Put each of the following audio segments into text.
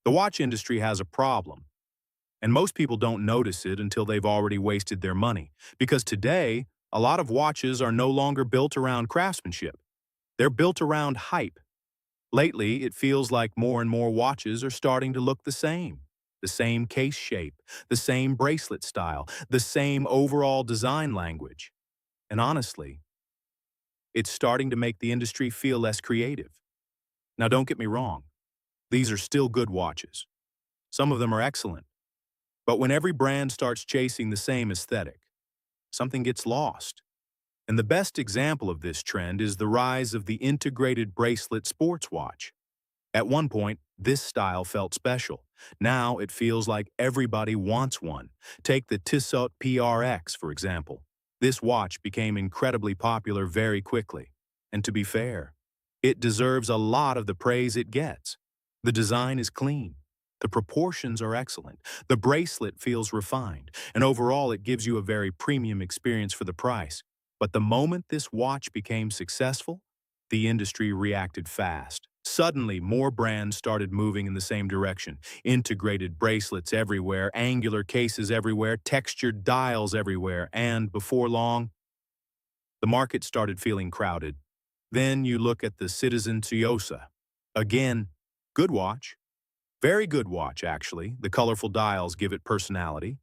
The watch industry has a problem, and most people don't notice it until they've already wasted their money. Because today, a lot of watches are no longer built around craftsmanship. They're built around hype. Lately, it feels like more and more watches are starting to look the same. The same case shape, the same bracelet style, the same overall design language. And honestly, it's starting to make the industry feel less creative. Now, don't get me wrong. These are still good watches. Some of them are excellent. But when every brand starts chasing the same aesthetic, something gets lost. And the best example of this trend is the rise of the integrated bracelet sports watch. At one point, this style felt special. Now it feels like everybody wants one. Take the Tissot PRX, for example. This watch became incredibly popular very quickly. And to be fair, it deserves a lot of the praise it gets. The design is clean. The proportions are excellent. The bracelet feels refined. And overall, it gives you a very premium experience for the price. But the moment this watch became successful, the industry reacted fast. Suddenly, more brands started moving in the same direction. Integrated bracelets everywhere, angular cases everywhere, textured dials everywhere, and before long, the market started feeling crowded. Then you look at the Citizen Tsuyosa. Again, good watch. Very good watch, actually. The colorful dials give it personality.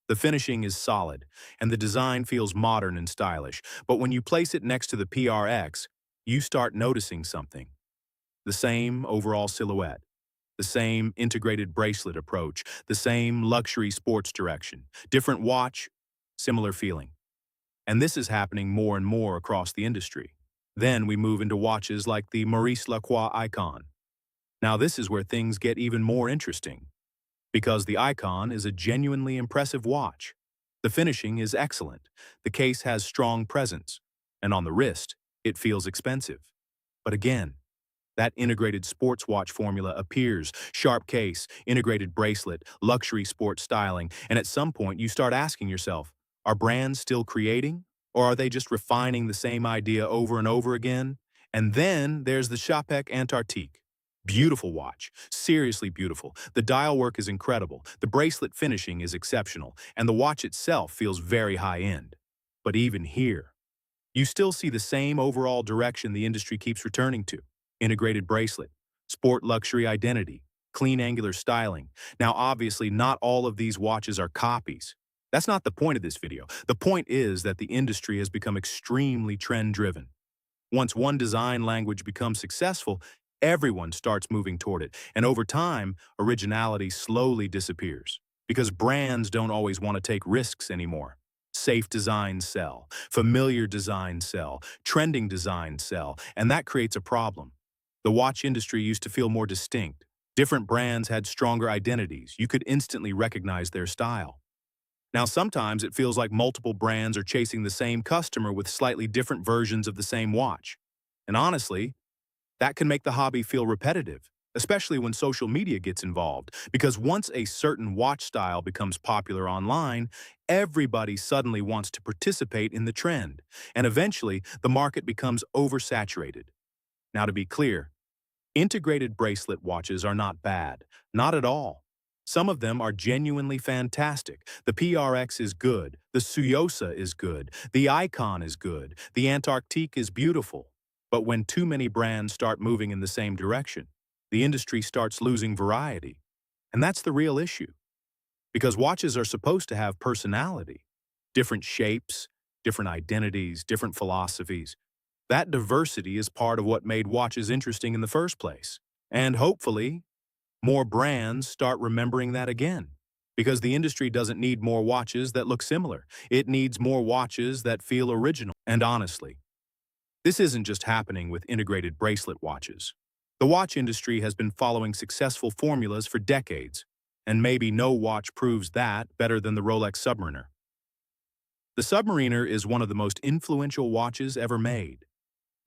The finishing is solid, and the design feels modern and stylish. But when you place it next to the PRX, you start noticing something. The same overall silhouette, the same integrated bracelet approach, the same luxury sports direction. Different watch, similar feeling. And this is happening more and more across the industry. Then we move into watches like the Maurice Lacroix Aikon. Now this is where things get even more interesting, because the Aikon is a genuinely impressive watch. The finishing is excellent, the case has strong presence, and on the wrist, it feels expensive. But again, that integrated sports watch formula appears: sharp case, integrated bracelet, luxury sports styling, and at some point you start asking yourself, are brands still creating, or are they just refining the same idea over and over again? And then there's the Chapek Antarctique. Beautiful watch, seriously beautiful. The dial work is incredible, the bracelet finishing is exceptional, and the watch itself feels very high-end. But even here, you still see the same overall direction the industry keeps returning to: integrated bracelet, sport luxury identity, clean angular styling. Now obviously not all of these watches are copies. That's not the point of this video. The point is that the industry has become extremely trend-driven. Once one design language becomes successful, everyone starts moving toward it, and over time, originality slowly disappears. Because brands don't always want to take risks anymore. Safe designs sell, familiar designs sell, trending designs sell, and that creates a problem. The watch industry used to feel more distinct. Different brands had stronger identities. You could instantly recognize their style. Now sometimes it feels like multiple brands are chasing the same customer with slightly different versions of the same watch. And honestly, that can make the hobby feel repetitive, especially when social media gets involved, because once a certain watch style becomes popular online, everybody suddenly wants to participate in the trend, and eventually the market becomes oversaturated. Now to be clear, integrated bracelet watches are not bad, not at all. Some of them are genuinely fantastic. The PRX is good, the Tsuyosa is good, the Aikon is good, the Antarctique is beautiful. But when too many brands start moving in the same direction, the industry starts losing variety. And that's the real issue. Because watches are supposed to have personality, different shapes, different identities, different philosophies. That diversity is part of what made watches interesting in the first place. And hopefully, more brands start remembering that again. Because the industry doesn't need more watches that look similar. It needs more watches that feel original. And honestly, this isn't just happening with integrated bracelet watches. The watch industry has been following successful formulas for decades, and maybe no watch proves that better than the Rolex Submariner. The Submariner is one of the most influential watches ever made.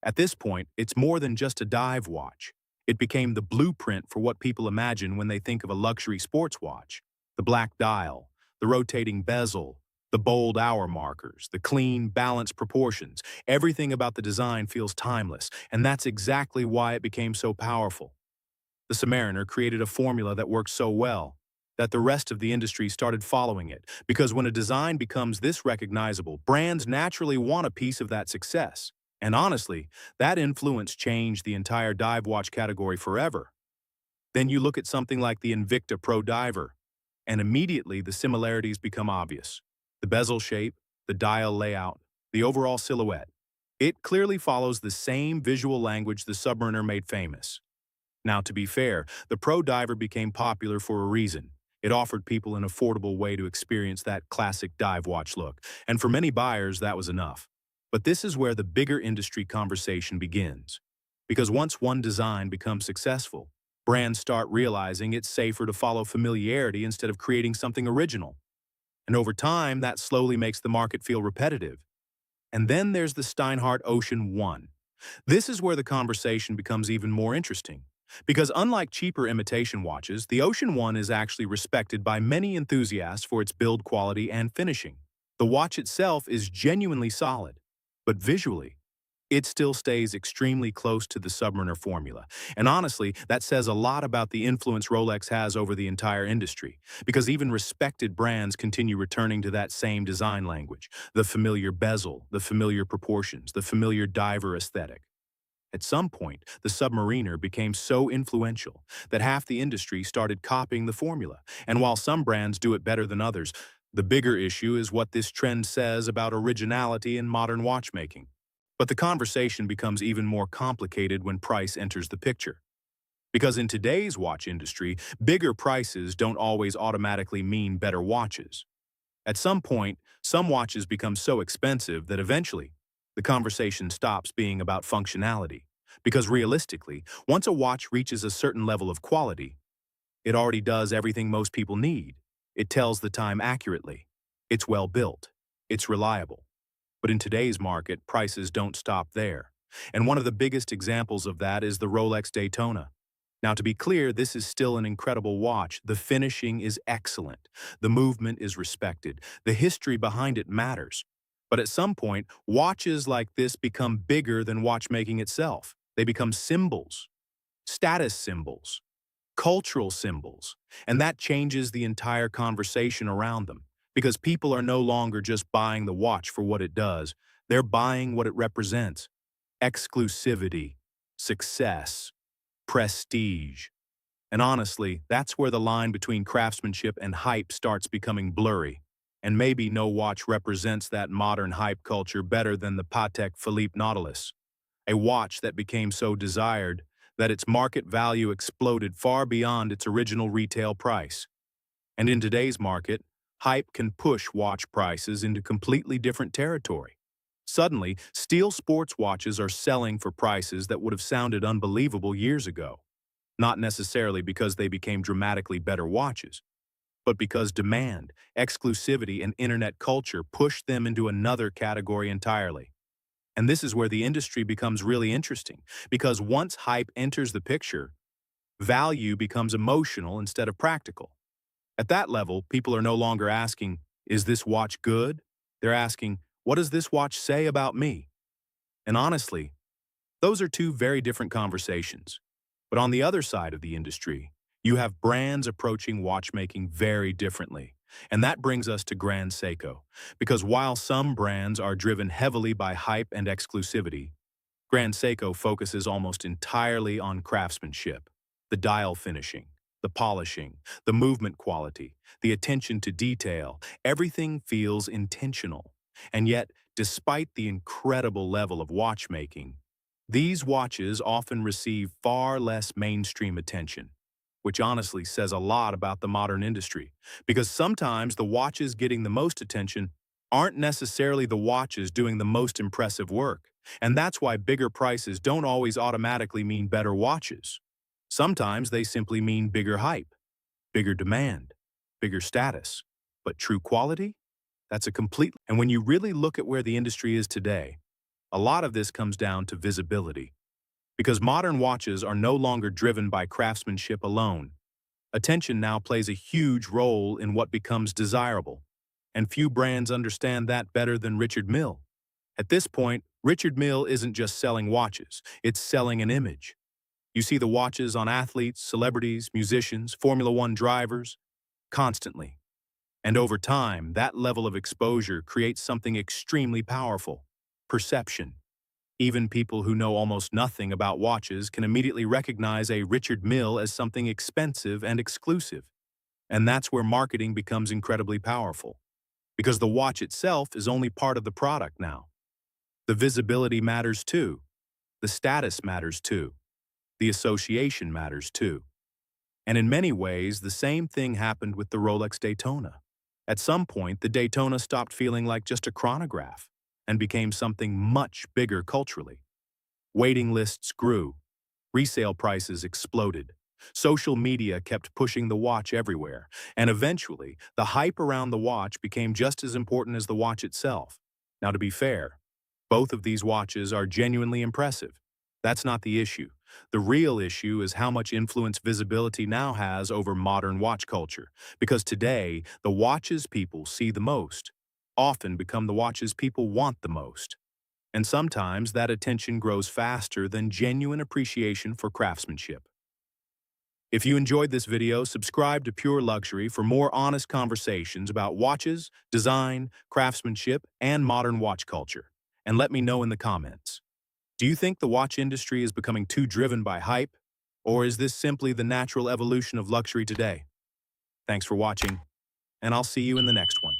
At this point, it's more than just a dive watch. It became the blueprint for what people imagine when they think of a luxury sports watch. The black dial, the rotating bezel, the bold hour markers, the clean, balanced proportions. Everything about the design feels timeless, and that's exactly why it became so powerful. The Submariner created a formula that worked so well that the rest of the industry started following it, because when a design becomes this recognizable, brands naturally want a piece of that success. And honestly, that influence changed the entire dive watch category forever. Then you look at something like the Invicta Pro Diver, and immediately the similarities become obvious. The bezel shape, the dial layout, the overall silhouette. It clearly follows the same visual language the Submariner made famous. Now, to be fair, the Pro Diver became popular for a reason. It offered people an affordable way to experience that classic dive watch look, and for many buyers, that was enough. But this is where the bigger industry conversation begins. Because once one design becomes successful, brands start realizing it's safer to follow familiarity instead of creating something original. And over time, that slowly makes the market feel repetitive. And then there's the Steinhart Ocean 1. This is where the conversation becomes even more interesting. Because unlike cheaper imitation watches, the Ocean 1 is actually respected by many enthusiasts for its build quality and finishing. The watch itself is genuinely solid, but visually, it still stays extremely close to the Submariner formula. And honestly, that says a lot about the influence Rolex has over the entire industry, because even respected brands continue returning to that same design language, the familiar bezel, the familiar proportions, the familiar diver aesthetic. At some point, the Submariner became so influential that half the industry started copying the formula. And while some brands do it better than others, the bigger issue is what this trend says about originality in modern watchmaking. But the conversation becomes even more complicated when price enters the picture. Because in today's watch industry, bigger prices don't always automatically mean better watches. At some point, some watches become so expensive that eventually, the conversation stops being about functionality. Because realistically, once a watch reaches a certain level of quality, it already does everything most people need. It tells the time accurately. It's well built. It's reliable. But in today's market, prices don't stop there. And one of the biggest examples of that is the Rolex Daytona. Now, to be clear, this is still an incredible watch. The finishing is excellent. The movement is respected. The history behind it matters. But at some point, watches like this become bigger than watchmaking itself. They become symbols, status symbols, cultural symbols, and that changes the entire conversation around them. Because people are no longer just buying the watch for what it does, they're buying what it represents. Exclusivity, success, prestige. And honestly, that's where the line between craftsmanship and hype starts becoming blurry. And maybe no watch represents that modern hype culture better than the Patek Philippe Nautilus, a watch that became so desired that its market value exploded far beyond its original retail price. And in today's market, hype can push watch prices into completely different territory. Suddenly, steel sports watches are selling for prices that would have sounded unbelievable years ago. Not necessarily because they became dramatically better watches, but because demand, exclusivity, and internet culture pushed them into another category entirely. And this is where the industry becomes really interesting, because once hype enters the picture, value becomes emotional instead of practical. At that level, people are no longer asking, is this watch good? They're asking, what does this watch say about me? And honestly, those are two very different conversations. But on the other side of the industry, you have brands approaching watchmaking very differently. And that brings us to Grand Seiko. Because while some brands are driven heavily by hype and exclusivity, Grand Seiko focuses almost entirely on craftsmanship, the dial finishing, the polishing, the movement quality, the attention to detail. Everything feels intentional. And yet, despite the incredible level of watchmaking, these watches often receive far less mainstream attention, which honestly says a lot about the modern industry, because sometimes the watches getting the most attention aren't necessarily the watches doing the most impressive work. And that's why bigger prices don't always automatically mean better watches. Sometimes they simply mean bigger hype, bigger demand, bigger status. But true quality? That's a complete... And when you really look at where the industry is today, a lot of this comes down to visibility. Because modern watches are no longer driven by craftsmanship alone. Attention now plays a huge role in what becomes desirable. And few brands understand that better than Richard Mille. At this point, Richard Mille isn't just selling watches, it's selling an image. You see the watches on athletes, celebrities, musicians, Formula One drivers, constantly. And over time, that level of exposure creates something extremely powerful: perception. Even people who know almost nothing about watches can immediately recognize a Richard Mille as something expensive and exclusive. And that's where marketing becomes incredibly powerful, because the watch itself is only part of the product now. The visibility matters too. The status matters too. The association matters too. And in many ways, the same thing happened with the Rolex Daytona. At some point, the Daytona stopped feeling like just a chronograph and became something much bigger culturally. Waiting lists grew. Resale prices exploded. Social media kept pushing the watch everywhere, and eventually, the hype around the watch became just as important as the watch itself. Now, to be fair, both of these watches are genuinely impressive. That's not the issue. The real issue is how much influence visibility now has over modern watch culture, because today, the watches people see the most often become the watches people want the most. And sometimes that attention grows faster than genuine appreciation for craftsmanship. If you enjoyed this video, subscribe to Pure Luxury for more honest conversations about watches, design, craftsmanship, and modern watch culture. And let me know in the comments. Do you think the watch industry is becoming too driven by hype? Or is this simply the natural evolution of luxury today? Thanks for watching, and I'll see you in the next one.